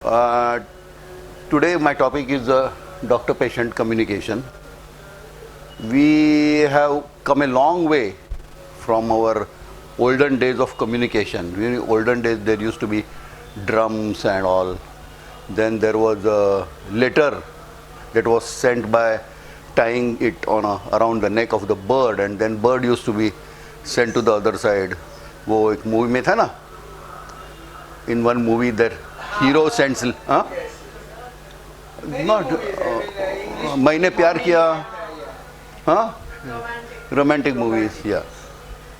Uh, Today my topic is doctor-patient communication. We have come a long way from our olden days of communication. In olden days there used to be drums and all. Then there was a letter that was sent by tying it on around the neck of the bird, and then bird used to be sent to the other side. वो एक movie में था ना, in one movie that hero sends not मैंने प्यार किया, romantic movies, yeah.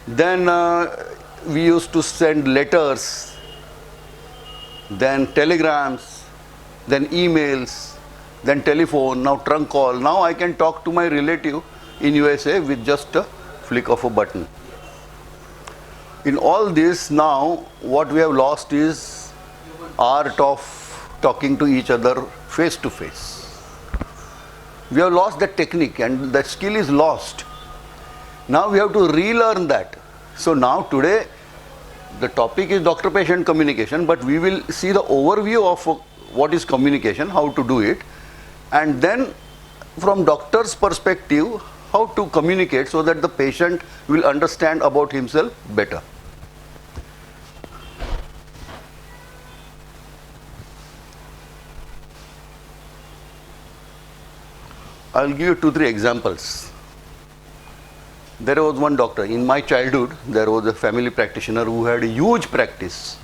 Then we used to send letters, then telegrams, then emails, then telephone, now trunk call. Now I can talk to my relative in USA with just a flick of a button. In all this now, what we have lost is art of talking to each other face to face. We have lost that technique and that skill is lost. Now we have to relearn that. So now today the topic is doctor-patient communication, but we will see the overview of what is communication, how to do it, and then from doctor's perspective, how to communicate so that the patient will understand about himself better. I will give you 2-3 examples. There was one doctor. In my childhood, there was a family practitioner who had a huge practice.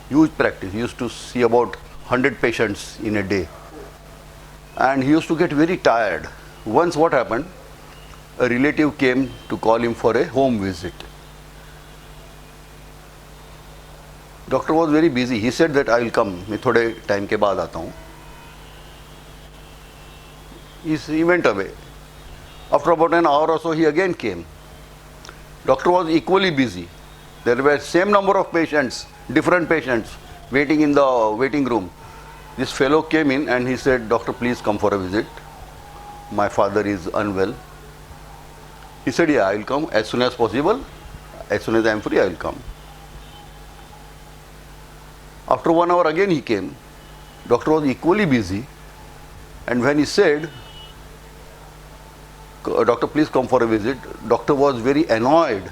He used to see about 100 patients in a day. And he used to get very tired. Once what happened? A relative came to call him for a home visit. Doctor was very busy. He said that I will come. मैं थोड़े time के बाद आता हूँ. He went away. After about an hour or so, he again came. Doctor was equally busy. There were same number of patients, different patients, waiting in the waiting room. This fellow came in and he said, "Doctor, please come for a visit. My father is unwell." He said, "Yeah, I will come as soon as possible. As soon as I am free, I will come." After 1 hour again he came. Doctor was equally busy. And when he said, "Doctor, please come for a visit," doctor was very annoyed.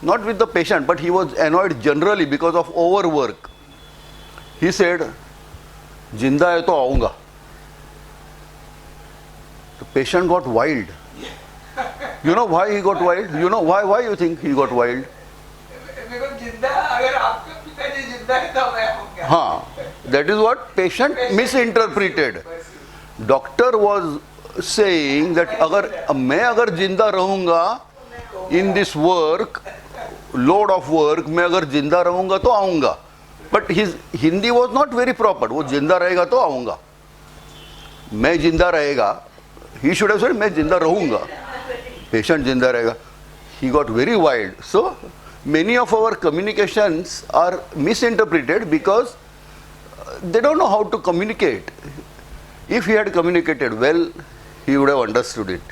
Not with the patient, but he was annoyed generally because of overwork. He said, "Jinda hai to aunga." The patient got wild. You know why he got wild? You know why you think he got wild? That is what patient misinterpreted. Doctor was saying that अगर जिंदा रहूंगा in this work, load of work, मैं अगर जिंदा रहूंगा तो आऊंगा. But his Hindi was not very proper. वो जिंदा रहेगा तो आऊंगा. मैं जिंदा रहेगा. He should have said मैं जिंदा रहूंगा. Patient जिंदा रहेगा. He got very wild. So many of our communications are misinterpreted because they don't know how to communicate. If he had communicated well, he would have understood it.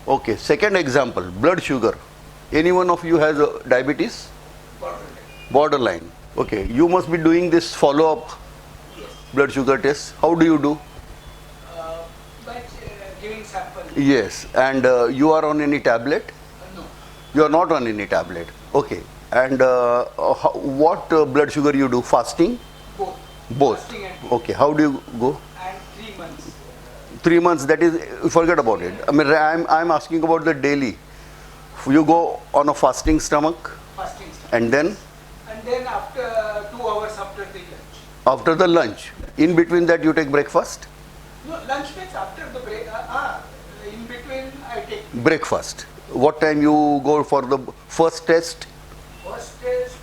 Okay, second example, blood sugar. Any one of you has diabetes? Borderline. Okay, you must be doing this follow-up blood sugar test. How do you do? By giving sample. Yes, and you are on any tablet? No. You are not on any tablet. Okay, and what blood sugar you do? Fasting? Both. Fasting and Okay, how do you go? and 3 months. 3 months, that is, forget about it. I mean, I'm asking about the daily. You go on a fasting stomach Fasting start. and then After 2 hours after the lunch. after the lunch. In between that you take breakfast? No, lunch means after the break. In between I take Breakfast. What time you go for the first test? first test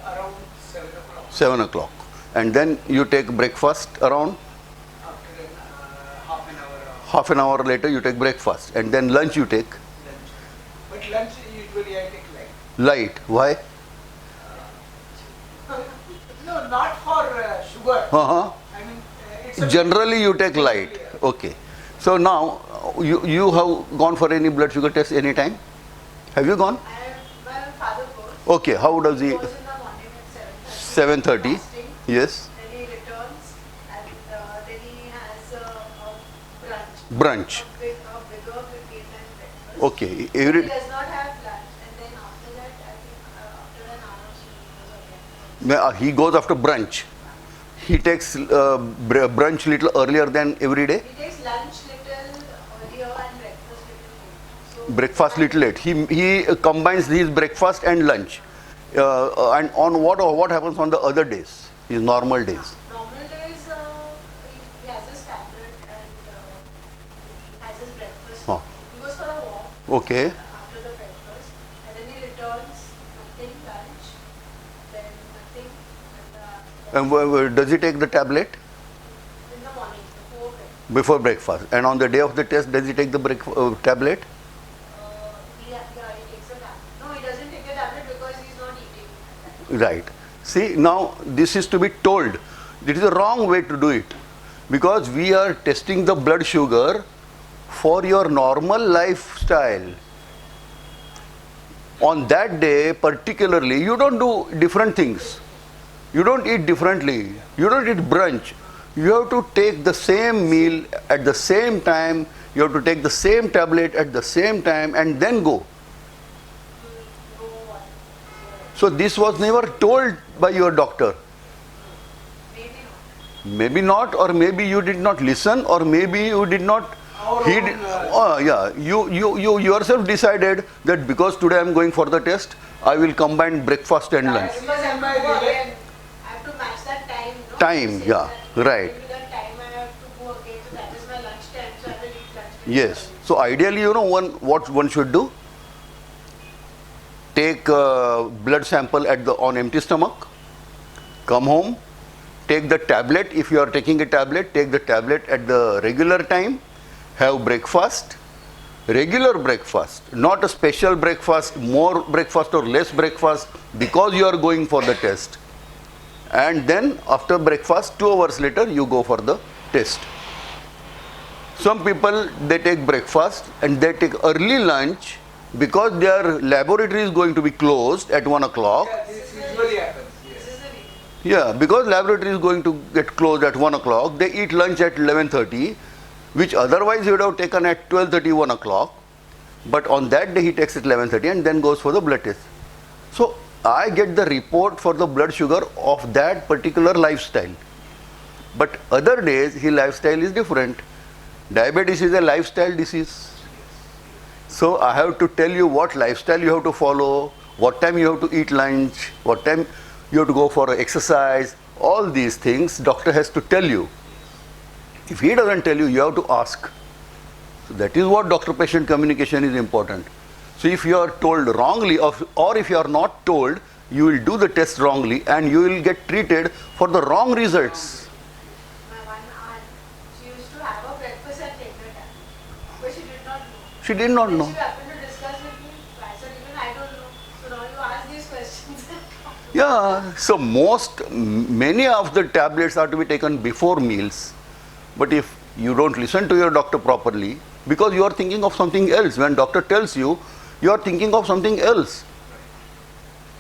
around 7 o'clock. 7 o'clock. And then you take breakfast around After half an hour of half an hour later you take breakfast. And then lunch you take lunch. But lunch usually I take light. light. Why? No, not for sugar. Uh-huh. I mean, it's a Generally you take light. Okay. So now you have gone for any blood sugar test any time? Have you gone? My father goes. Okay. How does he? Goes in the morning at 7:30. 7:30. Fasting, Yes. Then he returns and then he has a brunch. Brunch. A bigger cricket and breakfast. Okay. He Every, does not have lunch and then after that, I think after an hour he goes again. he goes after brunch. He takes brunch little earlier than every day. He takes lunch little earlier and breakfast little late. So Breakfast little late. He combines his breakfast and lunch. And on what happens on the other days, his normal days? normal days he has his tablet and he has his breakfast. Huh. He goes for a walk Okay. after the breakfast and then he returns, nothing lunch, then nothing and, And does he take the tablet in the morning before breakfast. before breakfast? And on the day of the test, does he take the tablet? He takes a tablet. No, he doesn't take the tablet because he's not eating. Right. See, now this is to be told. It is a wrong way to do it, because we are testing the blood sugar for your normal lifestyle. On that day, particularly, you don't do different things. You don't eat differently. You don't eat brunch. You have to take the same meal at the same time. You have to take the same tablet at the same time and then go. No one. So this was never told by your doctor. Maybe not. Maybe not, or maybe you did not listen, or maybe you did not. You yourself decided that because today I am going for the test, I will combine breakfast and lunch. Because I have to go again. I have to match that time. No? Time, Say yeah, that right. maybe that time I have to go again. So that is my lunch time. So I will eat lunch. Yes. So ideally, what one should do? Take a blood sample on empty stomach. Come home. Take the tablet. If you are taking a tablet, take the tablet at the regular time. Have breakfast. Regular breakfast, not a special breakfast, more breakfast or less breakfast, because you are going for the test. And then after breakfast, 2 hours later, you go for the test. Some people, they take breakfast and they take early lunch because their laboratory is going to be closed at 1 o'clock. Yeah, this usually happens. Yes. This is the reason. Yeah, because laboratory is going to get closed at 1 o'clock, they eat lunch at 11:30, which otherwise he would have taken at 12:30, 1 o'clock. But on that day he takes at 11:30 and then goes for the blood test. So I get the report for the blood sugar of that particular lifestyle. But other days his lifestyle is different. Diabetes is a lifestyle disease. So I have to tell you what lifestyle you have to follow, what time you have to eat lunch, what time you have to go for exercise. All these things doctor has to tell you. If he doesn't tell you, you have to ask. So that is what doctor-patient communication is important. So if you are told wrongly, or if you are not told, you will do the test wrongly and you will get treated for the wrong results. My one aunt, she used to have a breakfast and take the tablet. But she did not know. She did not Then know. she happened to discuss with me. I said, even I don't know. So now you ask these questions. Yeah, so many of the tablets are to be taken before meals. But if you don't listen to your doctor properly, because you are thinking of something else, when doctor tells you, you are thinking of something else.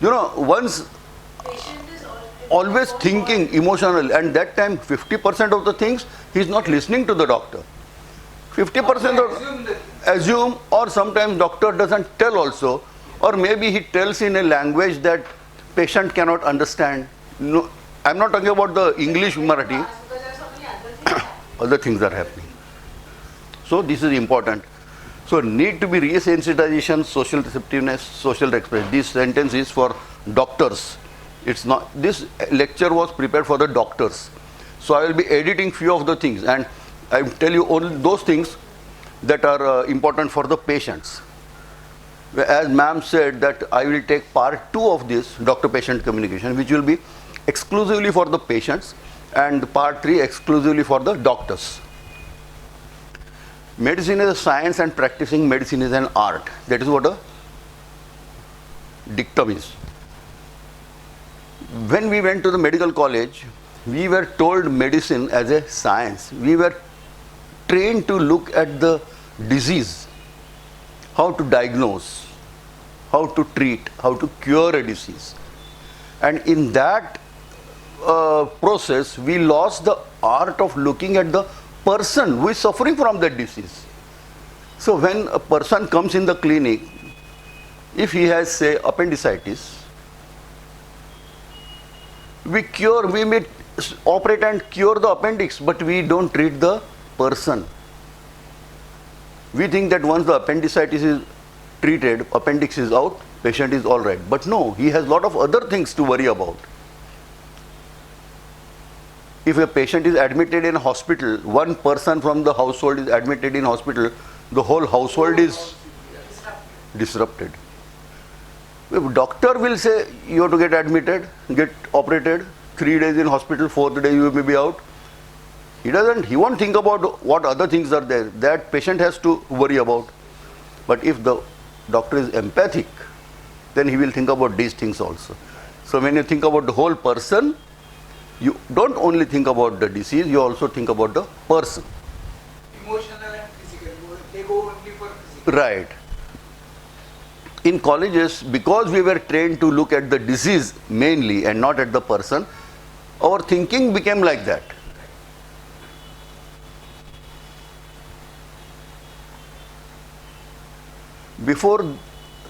You know, once Patient is always thinking emotional, and that time 50% of the things he is not listening to the doctor. 50% of assume, or sometimes doctor doesn't tell also, or maybe he tells in a language that patient cannot understand. No, I'm not talking about the English Marathi. because there are so many other things happening. Other things are happening. So this is important. So need to be resensitization, social receptiveness, social expression. This sentence is for doctors. It's not. This lecture was prepared for the doctors. So I will be editing few of the things, and I will tell you only those things that are important for the patients. As ma'am said that I will take part 2 of this doctor-patient communication, which will be exclusively for the patients, and part 3 exclusively for the doctors. Medicine is a science and practicing medicine is an art. That is what a dictum is. When we went to the medical college, we were told medicine as a science. We were trained to look at the disease, how to diagnose, how to treat, how to cure a disease. And in that process, we lost the art of looking at the person who is suffering from that disease. So when a person comes in the clinic, if he has, say, appendicitis, we may operate and cure the appendix, but we don't treat the person. We think that once the appendicitis is treated, appendix is out, patient is all right. But no, he has a lot of other things to worry about. If a patient is admitted in a hospital, one person from the household is admitted in hospital, the whole household is disrupted. If doctor will say you have to get admitted, get operated, 3 days in hospital, 4th day you may be out. He won't think about what other things are there. That patient has to worry about. But if the doctor is empathic, then he will think about these things also. So when you think about the whole person, you don't only think about the disease, you also think about the person. Emotional and physical, they go only for physical. Right. In colleges, because we were trained to look at the disease mainly and not at the person, our thinking became like that.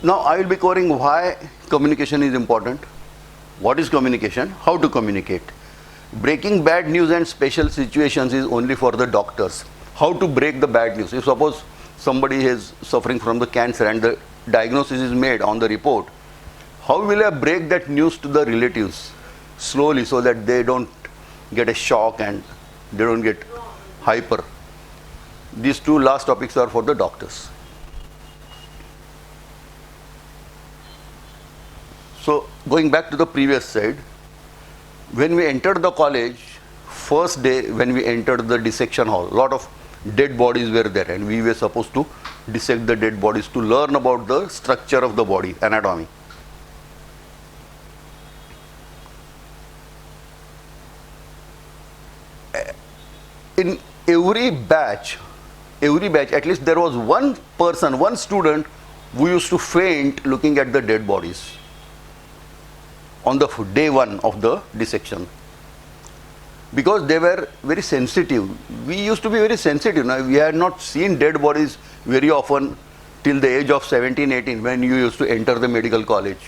Now I will be covering why communication is important, what is communication, how to communicate. Breaking bad news and special situations is only for the doctors. How to break the bad news? If suppose somebody is suffering from the cancer and the diagnosis is made on the report, how will I break that news to the relatives slowly so that they don't get a shock and they don't get hyper? These two last topics are for the doctors. So going back to the previous slide, when we entered the college, first day when we entered the dissection hall, a lot of dead bodies were there and we were supposed to dissect the dead bodies to learn about the structure of the body, anatomy. In every batch, at least there was one person, one student who used to faint looking at the dead bodies on the day one of the dissection, because they were very sensitive. We used to be very sensitive. Now, we had not seen dead bodies very often till the age of 17, 18 when you used to enter the medical college.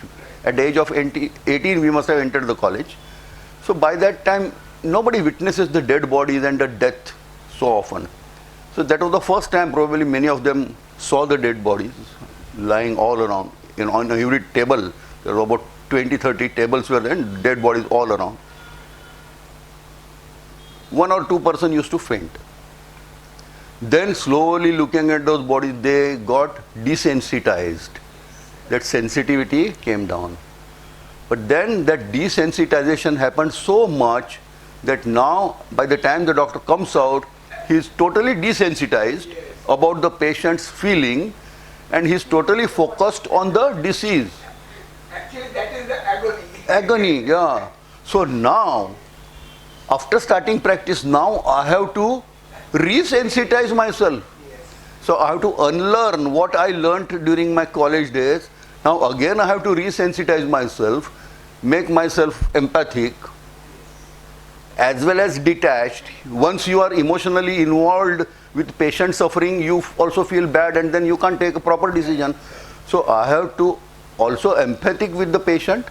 At the age of 18 we must have entered the college. So by that time nobody witnesses the dead bodies and the death so often. So that was the first time probably many of them saw the dead bodies lying all around. On every table there were about 20-30 tables were there and dead bodies all around. 1 or 2 persons used to faint. Then slowly looking at those bodies, they got desensitized. That sensitivity came down. But then that desensitization happened so much that now by the time the doctor comes out, he is totally desensitized about the patient's feeling and he is totally focused on the disease. Actually, that is the agony. Agony, yeah. So now, after starting practice, now I have to resensitize myself. So I have to unlearn what I learnt during my college days. Now again I have to resensitize myself, make myself empathic as well as detached. Once you are emotionally involved with patient suffering, you also feel bad and then you can't take a proper decision. So I have to also empathic with the patient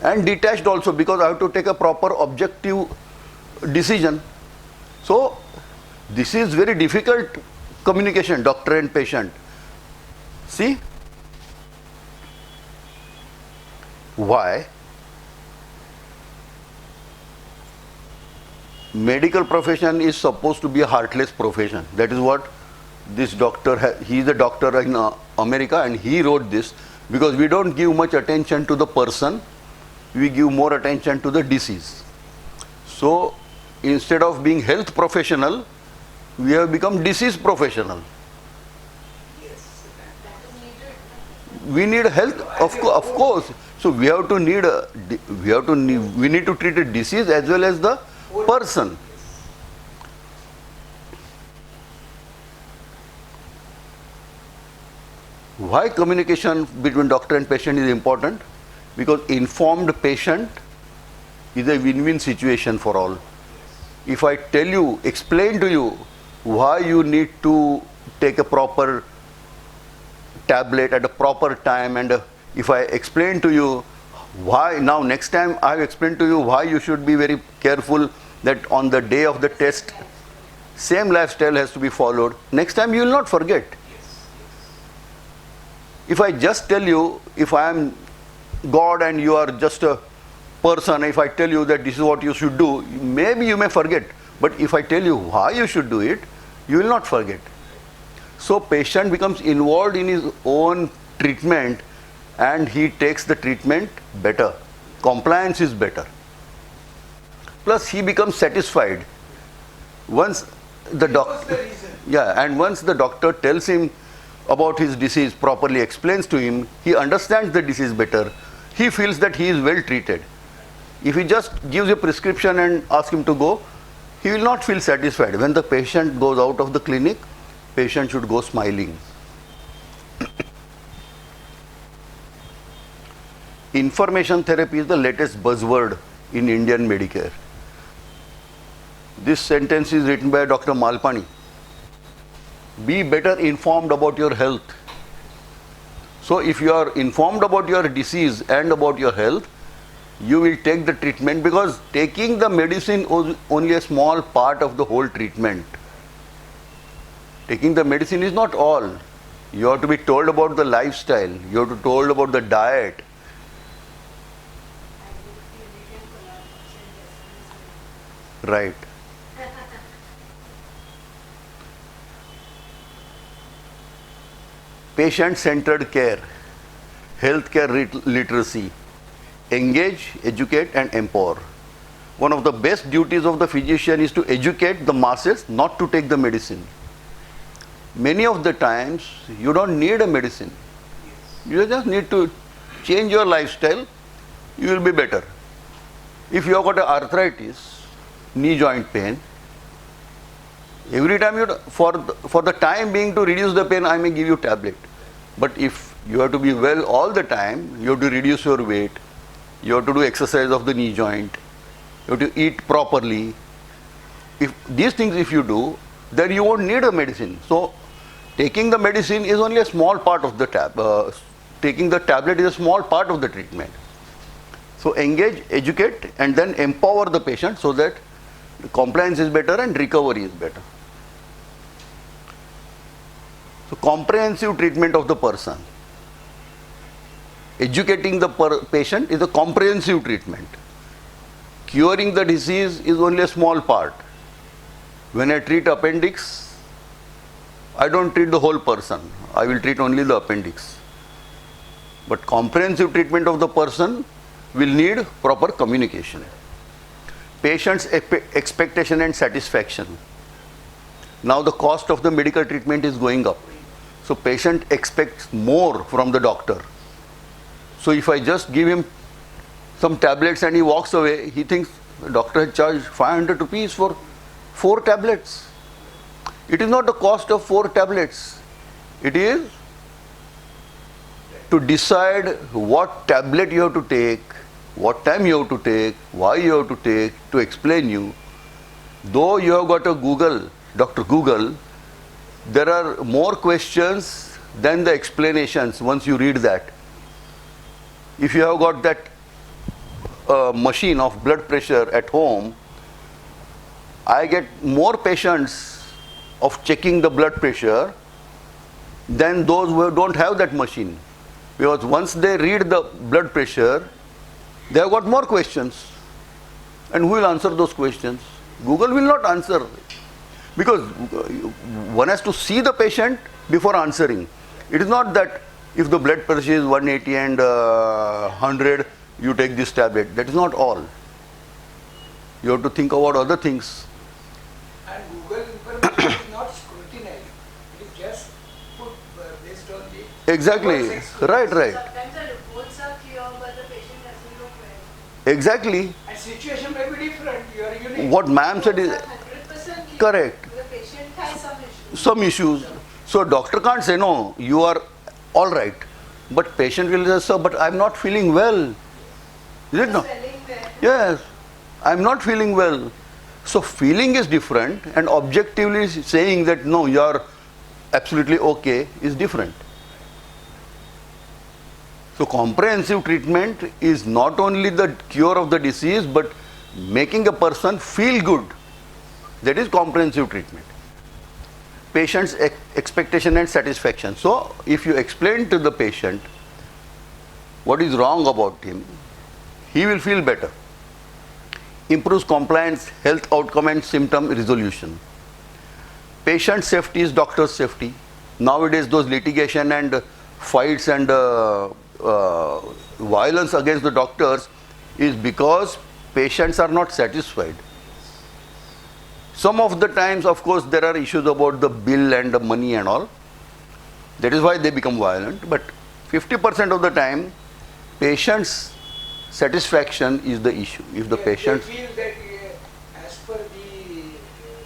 and detached also, because I have to take a proper objective decision. So this is very difficult communication, doctor and patient. See? Why? Medical profession is supposed to be a heartless profession. That is what this doctor, he is a doctor in America and he wrote this, because we don't give much attention to the person, we give more attention to the disease. So instead of being health professional, we have become disease professional. We need health, of course. So we have to need we need to treat a disease as well as the person. Why communication between doctor and patient is important? Because informed patient is a win-win situation for all. If I tell you, explain to you why you need to take a proper tablet at a proper time, and if I explain to you why, now next time I have explained to you why you should be very careful that on the day of the test, same lifestyle has to be followed. Next time you will not forget. If I just tell you, if I am God and you are just a person, if I tell you that this is what you should do, maybe you may forget. But if I tell you why you should do it, you will not forget. So patient becomes involved in his own treatment and he takes the treatment better. Compliance is better. Plus he becomes satisfied. Once the doctor, and once the doctor tells him about his disease, properly explains to him, he understands the disease better. He feels that he is well treated. If he just gives a prescription and asks him to go, he will not feel satisfied. When the patient goes out of the clinic, patient should go smiling. Information therapy is the latest buzzword in Indian Medicare. This sentence is written by Dr. Malpani. Be better informed about your health. So if you are informed about your disease and about your health, you will take the treatment, because taking the medicine is only a small part of the whole treatment. Taking the medicine is not all. You have to be told about the lifestyle. You have to be told about the diet. Right. Patient-centered care, healthcare literacy, engage, educate and empower. One of the best duties of the physician is to educate the masses not to take the medicine. Many of the times you don't need a medicine. You just need to change your lifestyle, you will be better. If you have got arthritis, knee joint pain, every time for the time being, to reduce the pain, I may give you tablet. But if you have to be well all the time, you have to reduce your weight, you have to do exercise of the knee joint, you have to eat properly. If these things if you do, then you won't need a medicine. So taking the medicine is only a small part of the taking the tablet is a small part of the treatment. So engage, educate and then empower the patient so that the compliance is better and recovery is better. So comprehensive treatment of the person. Educating the patient is a comprehensive treatment. Curing the disease is only a small part. When I treat appendix, I don't treat the whole person. I will treat only the appendix. But comprehensive treatment of the person will need proper communication. Patient's expectation and satisfaction. Now the cost of the medical treatment is going up. So patient expects more from the doctor. So if I just give him some tablets and he walks away, he thinks the doctor has charged 500 rupees for 4 tablets. It is not the cost of 4 tablets. It is to decide what tablet you have to take, what time you have to take, why you have to take, to explain you. Though you have got a Google, Dr. Google, there are more questions than the explanations once you read that. If you have got that machine of blood pressure at home, I get more patients of checking the blood pressure than those who don't have that machine. Because once they read the blood pressure, they have got more questions. And who will answer those questions? Google will not answer. Because one has to see the patient before answering. It is not that if the blood pressure is 180 and 100, you take this tablet. That is not all. You have to think about other things. And Google information is not scrutinized. It is just put based on the Exactly. Right. Sometimes the reports are clear, but the patient doesn't look well. Exactly. And situation may be different. You are unique. What ma'am said is 100% clear. correct. The patient has Some issues. So doctor can't say no, you are all right. But patient will say, sir, but I'm not feeling well. Is it no? Swelling there. Yes. I'm not feeling well. So feeling is different, and objectively saying that no, you're absolutely okay is different. So comprehensive treatment is not only the cure of the disease, but making a person feel good. That is comprehensive treatment. Patient's expectation and satisfaction. So if you explain to the patient what is wrong about him, he will feel better. Improves compliance, health outcome and symptom resolution. Patient safety is doctor's safety. Nowadays those litigation and fights and violence against the doctors is because patients are not satisfied. Some of the times, of course, there are issues about the bill and the money and all. That is why they become violent. But 50% of the time, patient's satisfaction is the issue. If the patient They feel that as per the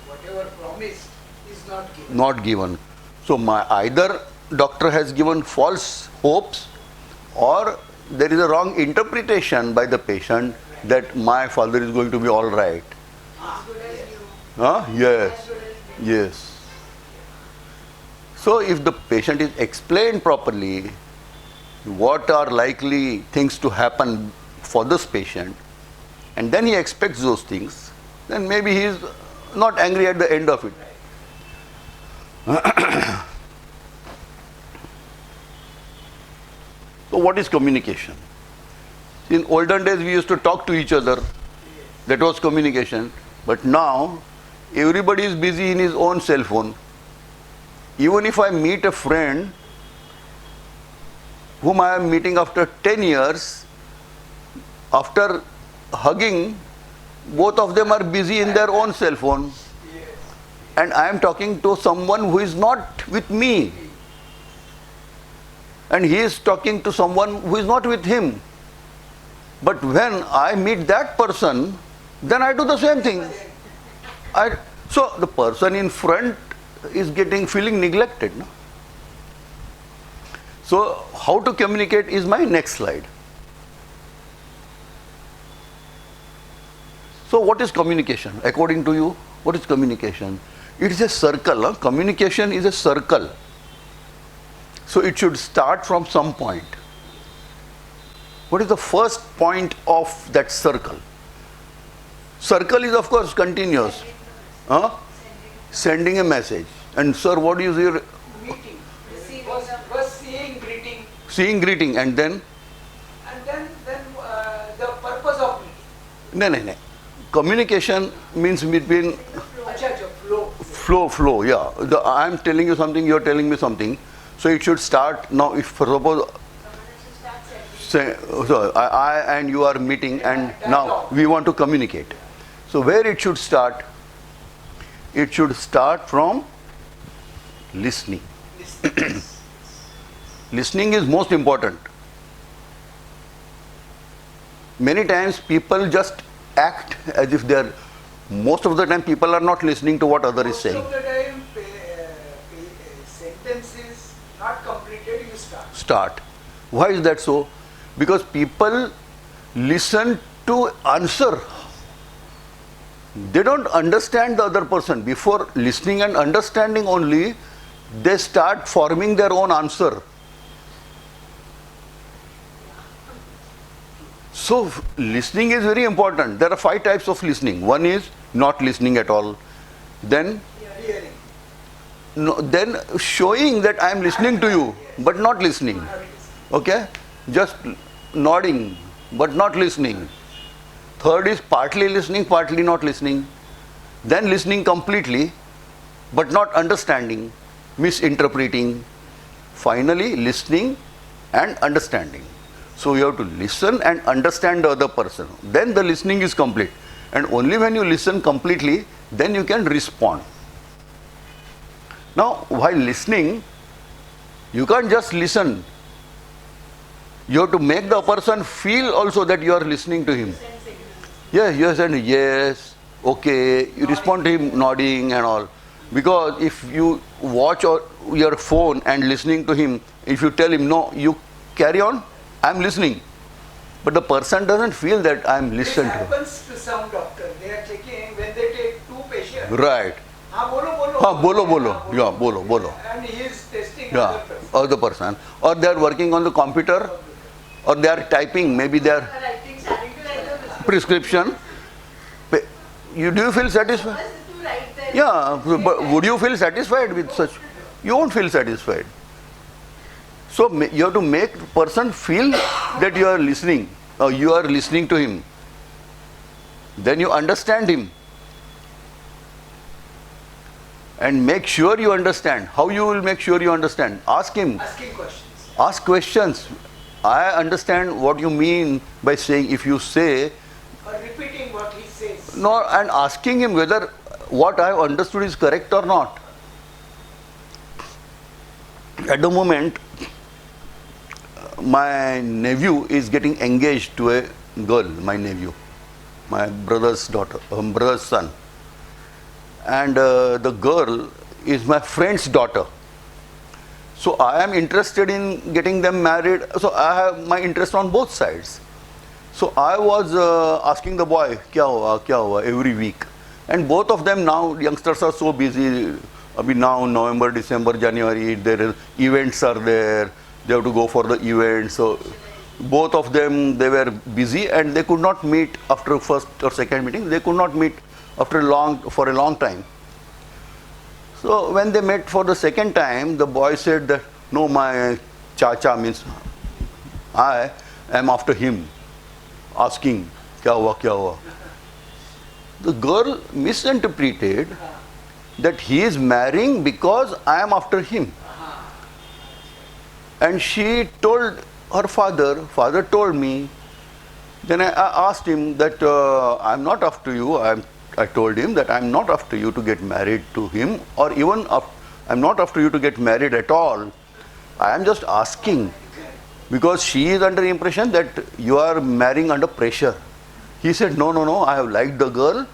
whatever promised is not given. not given, so either doctor has given false hopes, or there is a wrong interpretation by the patient that my father is going to be all right. As good as you. Huh? Yes. As good as you. Yes. So if the patient is explained properly what are likely things to happen for this patient, and then he expects those things, then maybe he is not angry at the end of it. So what is communication? In olden days we used to talk to each other. That was communication. But now everybody is busy in his own cell phone. Even if I meet a friend whom I am meeting after 10 years, after hugging, both of them are busy in their own cell phone. And I am talking to someone who is not with me. And he is talking to someone who is not with him. But when I meet that person, then I do the same thing. So the person in front is feeling neglected. No? So how to communicate is my next slide. So what is communication? According to you, what is communication? It is a circle. Huh? Communication is a circle. So it should start from some point. What is the first point of that circle? Circle is of course continuous. Huh? Sending a message. And sir, what is your Meeting. Receiving Was seeing, greeting, seeing greeting, and then and then the purpose of meeting. no. Communication means between Acha, flow. flow, yeah. I am telling you something, you are telling me something. So it should start now. If for suppose Someone has to start sending. say, so I and you are meeting, and now we want to communicate. So where it should start? It should start from listening. Listening is most important. Many times people just act as if they are. Most of the time people are not listening to what other is saying. Most of the time, sentence is not completed, you start. Start. Why is that so? Because people listen to answer. They don't understand the other person. Before listening and understanding only, they start forming their own answer. So listening is very important. There are 5 types of listening. One is not listening at all. Then Hearing. then showing that I am listening to you, but not listening. Okay? Just nodding, but not listening. Third is partly listening, partly not listening. Then listening completely, but not understanding, misinterpreting. Finally, listening and understanding. So you have to listen and understand the other person. Then the listening is complete. And only when you listen completely, then you can respond. Now, while listening, you can't just listen. You have to make the person feel also that you are listening to him. Send signals. Yes, you send yes, okay, you respond to him nodding and all. Because if you watch your phone and listening to him, if you tell him no, you carry on, I am listening. But the person doesn't feel that I'm This listened to. happens to some doctors. They are checking when they take two patients. Right. हाँ बोलो बोलो. हाँ बोलो बोलो. Yeah, बोलो बोलो. And he is testing Yeah, other person. other person. Or they are working on the computer, or they are typing. Maybe they are Writing, starting to write the prescription. Do you feel satisfied? to write the Yeah, but would you feel satisfied with such? You won't feel satisfied. So you have to make person feel that you are listening, or you are listening to him. Then you understand him. And make sure you understand. How you will make sure you understand? Ask him. Asking questions. Ask questions. I understand what you mean by saying, if you say, Or repeating what he says. no, and asking him whether what I have understood is correct or not. At the moment, my nephew is getting engaged to a girl, my nephew, my brother's daughter, brother's son. And the girl is my friend's daughter. So I am interested in getting them married. So I have my interest on both sides. So I was asking the boy, kya hua, every week. And both of them now, youngsters are so busy. Abhi now, November, December, January, there events are there. They have to go for the events. So both of them, they were busy and they could not meet after first or second meeting. They could not meet for a long time. So when they met for the second time, the boy said that, no, my chacha means I am after him, asking, kya hua, kya hua. The girl misinterpreted that he is marrying because I am after him. And she told her father told me. Then I asked him that I'm not after you. I told him that I'm not after you to get married to him, or even I'm not after you to get married at all. I am just asking because she is under the impression that you are marrying under pressure. He said, no, I have liked the girl,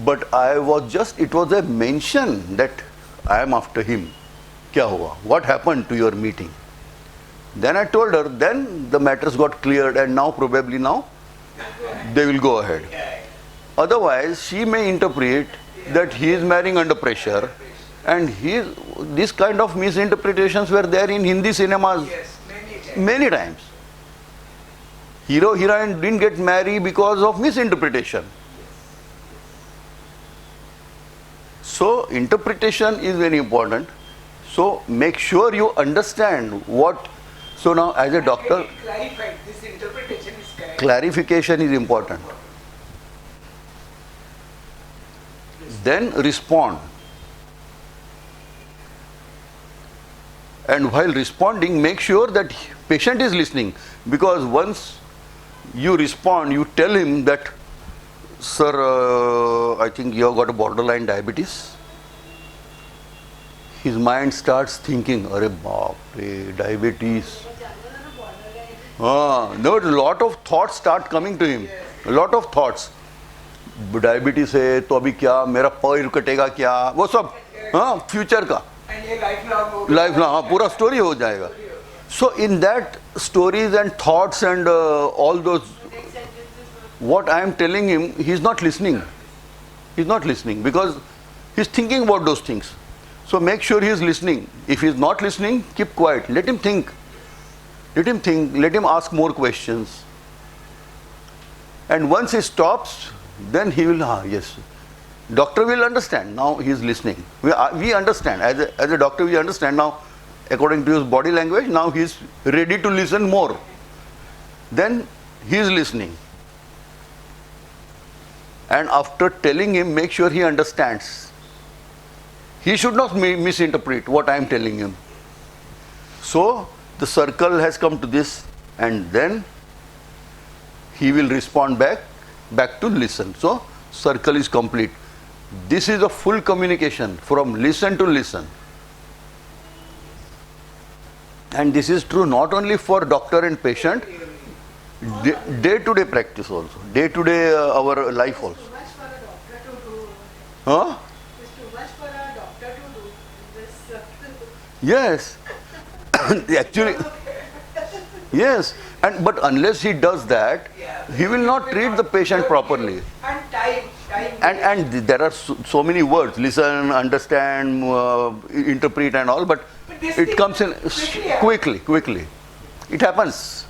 but it was a mention that I am after him. Kya hua? What happened to your meeting? Then I told her, then the matters got cleared and probably now they will go ahead. Otherwise, she may interpret that he is marrying under pressure, and this kind of misinterpretations were there in Hindi cinemas Yes, many times. many times. Hero, heroine didn't get married because of misinterpretation. So, interpretation is very important. So, make sure you understand what. So, now as a doctor, Get it clarified. This interpretation is correct. clarification is important. Then respond. And while responding, make sure that patient is listening, because once you respond, you tell him that, sir, I think you have got a borderline diabetes. His mind starts thinking, "Arey baap re, diabetes." No, a lot of thoughts start coming to him. A lot of thoughts. Diabetes है तो अभी क्या मेरा पैर कटेगा क्या, वो सब फ्यूचर का And ये lifelong लाइफ ना पूरा स्टोरी हो जाएगा. So in that stories and thoughts and all those what I am telling him, he is not listening. He is not listening because he is thinking about those things. So make sure he is listening. If he is not listening, keep quiet. Let him think. Let him think. Let him ask more questions. And once he stops, then he will, yes. Doctor will understand. Now he is listening. We understand. As a doctor, we understand now, according to his body language, now he is ready to listen more. Then he is listening. And after telling him, make sure he understands. He should not misinterpret what I am telling him. So, the circle has come to this, and then he will respond back to listen. So, circle is complete. This is a full communication from listen to listen. And this is true not only for doctor and patient, day-to-day practice also, day-to-day our life also. Too much for a doctor to do. Huh? It's too much for a doctor to do. This, Yes. Actually, yes. And but unless he does that, Yeah. he will not treat the patient properly. And time. And there are so many words: listen, understand, interpret, and all. But But this it thing comes in quickly quickly. It happens.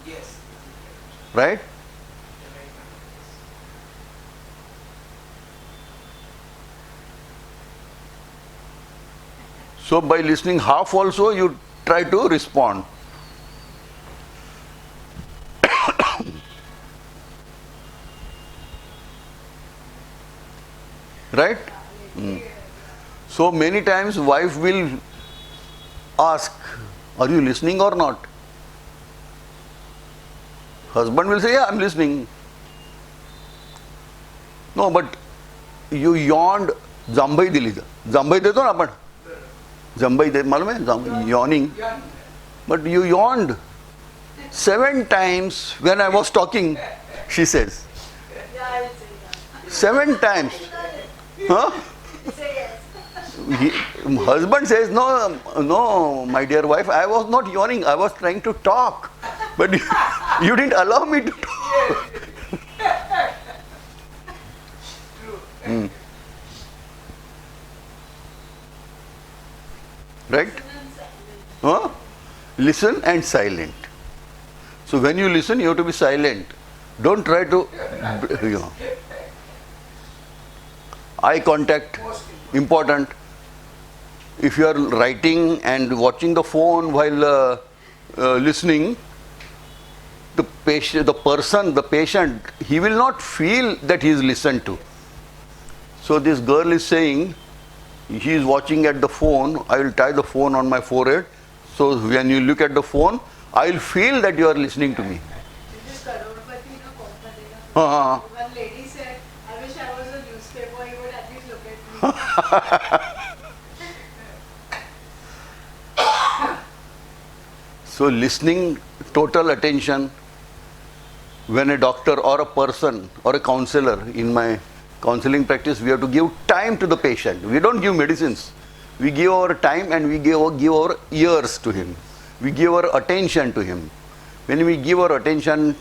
Yes. Right? So by listening half also, you try to respond. Right? So many times wife will ask, are you listening or not? Husband will say, yeah, I'm listening. No, but you yawned, जांभई दिली जांभई देतो ना आपण जांभई दे मालूम है yawning, but you yawned 7 times when I was talking, she says. Yeah, I'll say that. 7 times. Huh? Say yes. Husband says, no, my dear wife, I was not yawning, I was trying to talk. But you didn't allow me to talk. Hmm. Right? Huh? Listen and silent. So when you listen, you have to be silent. Don't try to, eye contact, important. If you are writing and watching the phone while listening, the patient, he will not feel that he is listened to. So this girl is saying, he is watching at the phone, I will tie the phone on my forehead. So when you look at the phone, I will feel that you are listening to me. This is Karodpati, no, Uh-huh. one lady said, I wish I was a newspaper, he would at least look at me. So listening, total attention. When a doctor or a person or a counselor, in my counseling practice, we have to give time to the patient. We don't give medicines. We give our time and we give our ears to him. We give our attention to him. When we give our attention,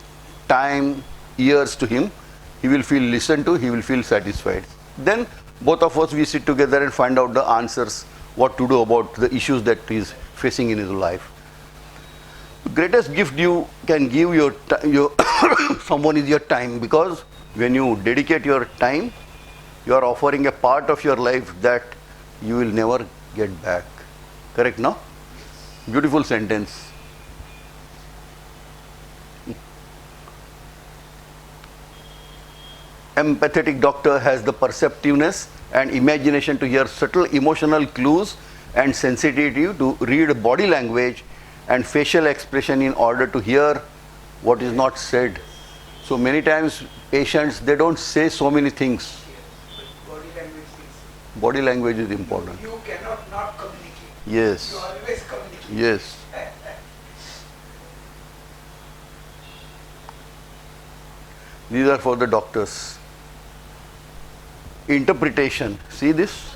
time, ears to him, he will feel listened to, he will feel satisfied. Then both of us, we sit together and find out the answers, what to do about the issues that he is facing in his life. The greatest gift you can give your someone is your time, because when you dedicate your time, you are offering a part of your life that you will never get back. Correct, no? Beautiful sentence. Empathetic doctor has the perceptiveness and imagination to hear subtle emotional clues and sensitivity to read body language and facial expression in order to hear what is not said. So many times patients, they don't say so many things. Body language is. Body language is important. You cannot not communicate. Yes. You always communicate. Yes. These are for the doctors. Interpretation. See this?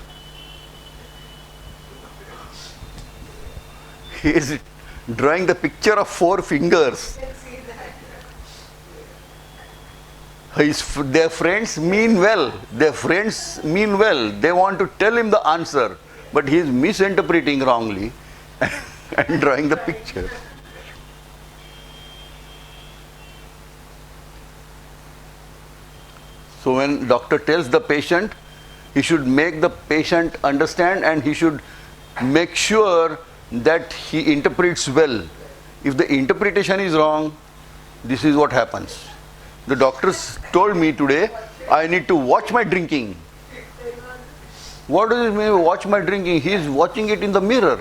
He is drawing the picture of 4 fingers. Their friends mean well. Their friends mean well. They want to tell him the answer, but he is misinterpreting wrongly and drawing the picture. So when doctor tells the patient, he should make the patient understand and he should make sure that he interprets well. If the interpretation is wrong, this is what happens. The doctors told me today, I need to watch my drinking. What does it mean, watch my drinking? He is watching it in the mirror.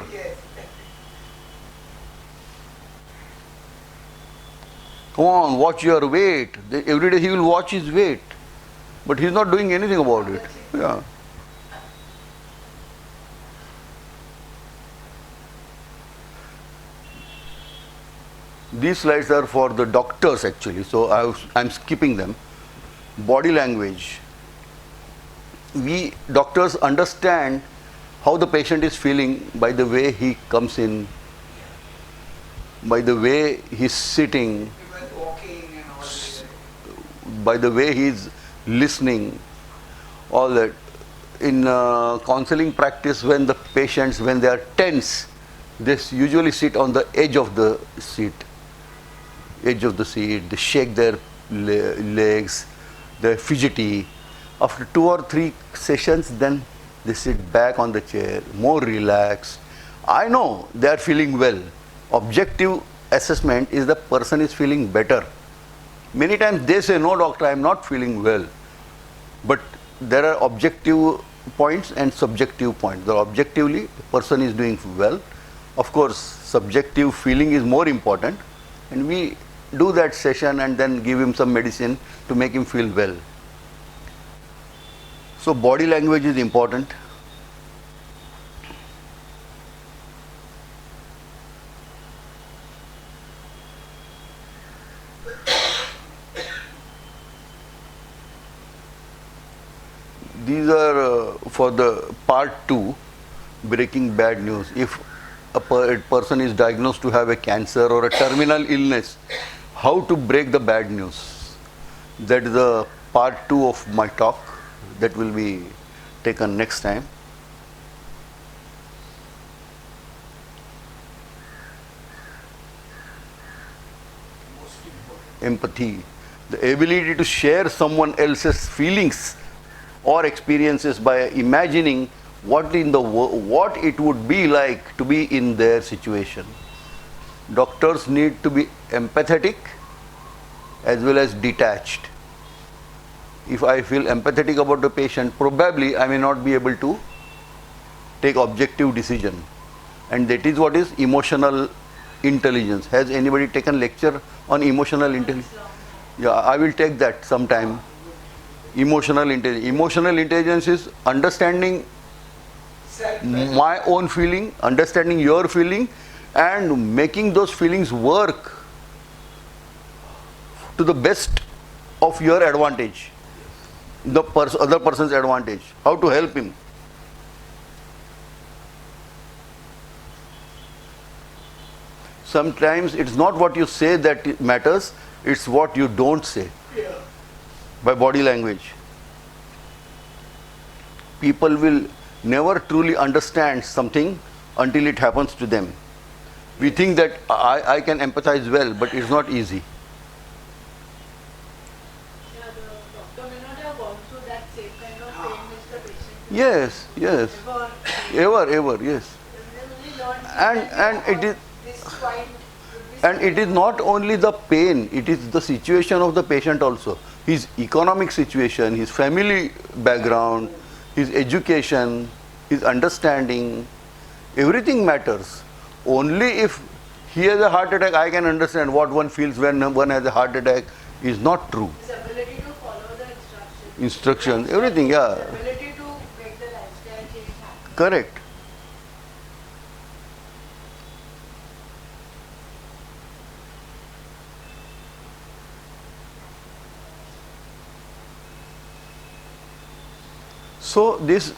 Come on, watch your weight. Every day he will watch his weight. But he is not doing anything about it. Yeah. These slides are for the doctors actually, so I'm skipping them. Body language. We doctors understand how the patient is feeling by the way he comes in, by the way he's sitting, Even walking and all that. by the way he's listening, all that. In counseling practice, when the patients, when they are tense, they usually sit on the edge of the seat. They shake their legs, they're fidgety. After 2 or 3 sessions, then they sit back on the chair, more relaxed. I know they are feeling well. Objective assessment is the person is feeling better. Many times they say, no doctor, I am not feeling well. But there are objective points and subjective points. The objectively, the person is doing well. Of course, subjective feeling is more important, and we do that session and then give him some medicine to make him feel well. So body language is important. These are for the part 2, breaking bad news. If a person is diagnosed to have a cancer or a terminal illness, how to break the bad news. That is the part 2 of my talk. That will be taken next time. Empathy, the ability to share someone else's feelings or experiences by imagining what it would be like to be in their situation. Doctors need to be empathetic as well as detached. If I feel empathetic about the patient, probably I may not be able to take objective decision. And that is what is emotional intelligence. Has anybody taken lecture on emotional intelligence? Yeah, I will take that sometime. Emotional intelligence. Emotional intelligence is understanding my own feeling, understanding your feeling, and making those feelings work to the best of your advantage, the other person's advantage. How to help him. Sometimes it's not what you say that matters, it's what you don't say. By body language. People will never truly understand something until it happens to them. We think that I can empathize well, but it's not easy. Yeah, the doctor may not have gone through that same kind of pain which the patient will Yes, yes. Ever, yes. And it is and it is not only the pain, it is the situation of the patient also. His economic situation, his family background, his education, his understanding, everything matters. Only if he has a heart attack, I can understand what one feels when one has a heart attack is not true. his ability to follow the Instructions, everything, yeah. his ability to make the lifestyle change happen. Correct. So this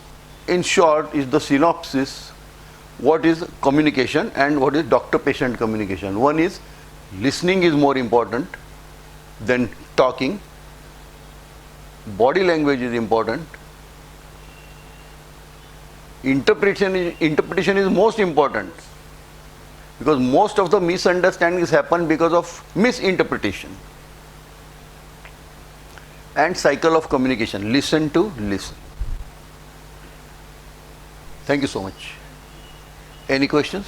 in short is the synopsis. What is communication and what is doctor-patient communication. One is listening is more important than talking. Body language is important. Interpretation is most important, because most of the misunderstandings happen because of misinterpretation. And cycle of communication, listen to listen. Thank you so much. Any questions?